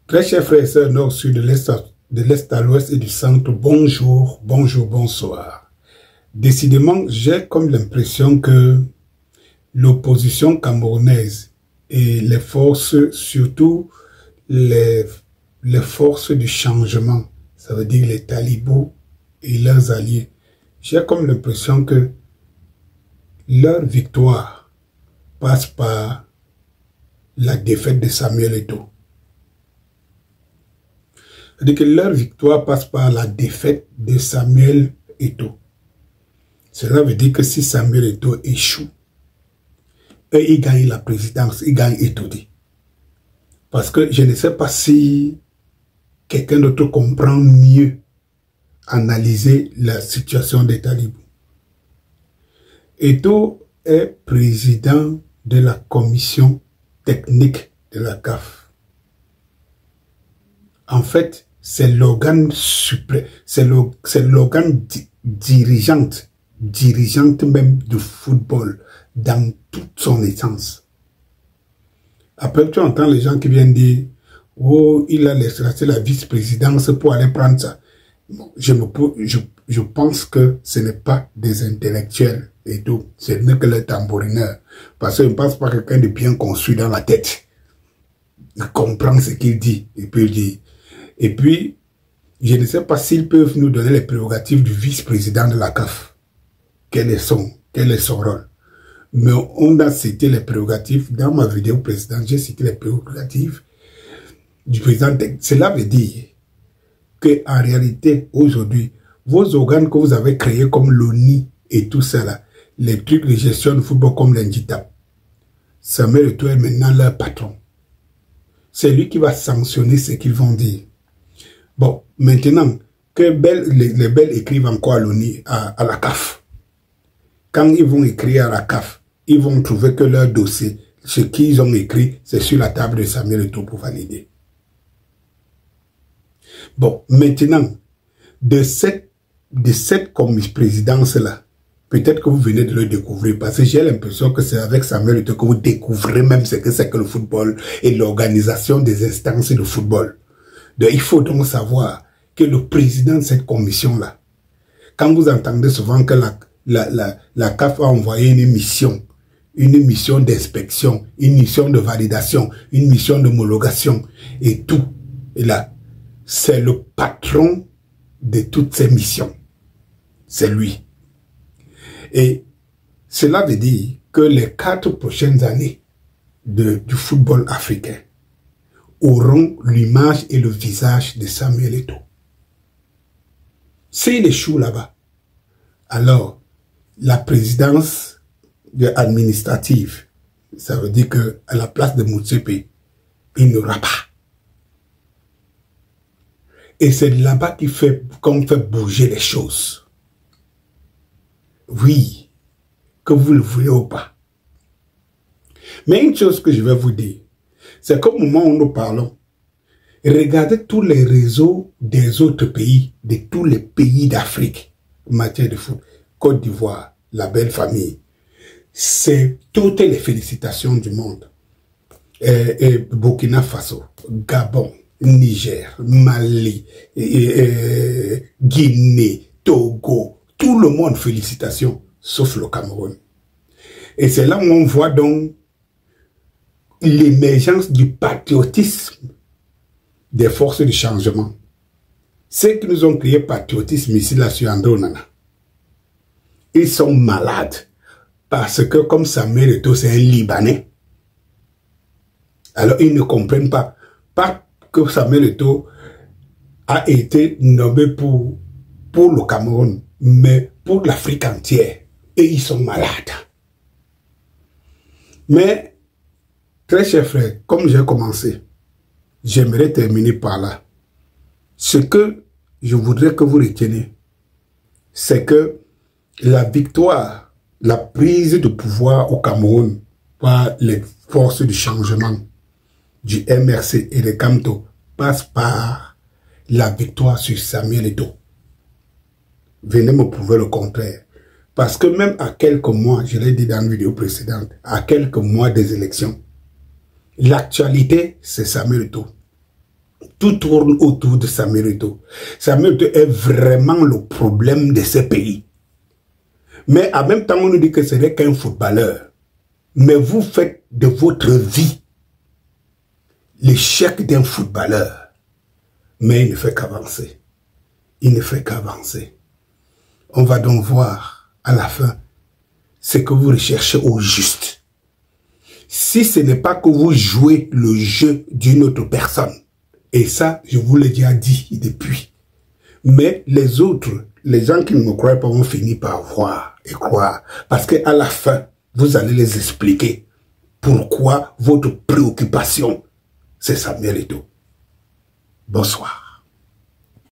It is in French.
Très chers frères et sœurs nord-sud, de l'est à l'ouest et du centre, bonjour, bonjour, bonsoir. Décidément, j'ai comme l'impression que l'opposition camerounaise et les forces, surtout les forces du changement, ça veut dire les talibans et leurs alliés, j'ai comme l'impression que leur victoire passe par la défaite de Samuel Eto'o. C'est-à-dire que leur victoire passe par la défaite de Samuel Eto'o. Cela veut dire que si Samuel Eto'o échoue, eux, ils gagnent la présidence, ils gagnent Eto'o. Parce que je ne sais pas si quelqu'un d'autre comprend mieux analyser la situation des talibans. Eto'o est président de la commission technique de la CAF. En fait, c'est l'organe suprême, c'est l'organe dirigeante même du football dans toute son essence. Après, tu entends les gens qui viennent dire « Oh, il a laissé la vice-présidence pour aller prendre ça. » Je pense que ce n'est pas des intellectuels et tout, ce n'est que les tambourineurs. Parce que je ne pense pas quelqu'un de bien construit dans la tête. Il comprend ce qu'il dit, il peut dire. Et puis, je ne sais pas s'ils peuvent nous donner les prérogatives du vice-président de la CAF. Quel est son rôle? Mais on a cité les prérogatives. Dans ma vidéo précédente, j'ai cité les prérogatives du président. Cela veut dire qu'en réalité, aujourd'hui, vos organes que vous avez créés comme l'ONI et tout ça là, les trucs de gestion de football comme l'Inditap, Samuel Eto'o est maintenant leur patron. C'est lui qui va sanctionner ce qu'ils vont dire. Bon, maintenant, que les Belges écrivent encore à l'ONI, à la CAF. Quand ils vont écrire à la CAF, ils vont trouver que leur dossier, ce qu'ils ont écrit, c'est sur la table de Samuel Eto'o pour valider. Bon, maintenant, de cette présidence-là, peut-être que vous venez de le découvrir, parce que j'ai l'impression que c'est avec Samuel Eto'o que vous découvrez même ce que c'est que le football et l'organisation des instances de football. Donc, il faut donc savoir que le président de cette commission-là, quand vous entendez souvent que la CAF a envoyé une mission d'inspection, une mission de validation, une mission d'homologation et tout, et là, c'est le patron de toutes ces missions. C'est lui. Et cela veut dire que les 4 prochaines années du football africain auront l'image et le visage de Samuel Eto'o. S'il échoue là-bas, alors la présidence administrative, ça veut dire qu'à la place de Motsepe, il n'aura pas. Et c'est là-bas qu'on fait bouger les choses. Oui, que vous le voulez ou pas. Mais une chose que je vais vous dire, c'est qu'au moment où nous parlons, regardez tous les réseaux des autres pays, de tous les pays d'Afrique en matière de foot. Côte d'Ivoire, la belle famille. C'est toutes les félicitations du monde. Burkina Faso, Gabon, Niger, Mali, Guinée, Togo, tout le monde félicitations, sauf le Cameroun. Et c'est là où on voit donc l'émergence du patriotisme des forces de changement. Ceux qui nous ont créé patriotisme ici, là, sur André Onana, ils sont malades. Parce que comme Samuel Eto'o, c'est un Libanais. Alors, ils ne comprennent pas que Samuel Eto'o a été nommé pour le Cameroun, mais pour l'Afrique entière. Et ils sont malades. Mais, très chers frères, comme j'ai commencé, j'aimerais terminer par là. Ce que je voudrais que vous reteniez, c'est que la victoire, la prise de pouvoir au Cameroun par les forces du changement du MRC et de Camto passe par la victoire sur Samuel Eto'o. Venez me prouver le contraire. Parce que même à quelques mois, je l'ai dit dans une vidéo précédente, à quelques mois des élections, l'actualité, c'est Samuel Eto'o. Tout tourne autour de Samuel Eto'o. Samuel Eto'o est vraiment le problème de ce pays. Mais en même temps, on nous dit que ce n'est qu'un footballeur. Mais vous faites de votre vie l'échec d'un footballeur. Mais il ne fait qu'avancer. Il ne fait qu'avancer. On va donc voir à la fin ce que vous recherchez au juste. Si ce n'est pas que vous jouez le jeu d'une autre personne, et ça, je vous l'ai déjà dit depuis. Mais les autres, les gens qui ne me croient pas vont finir par voir et croire. Parce qu'à la fin, vous allez les expliquer pourquoi votre préoccupation, c'est Samuel Eto'o. Bonsoir.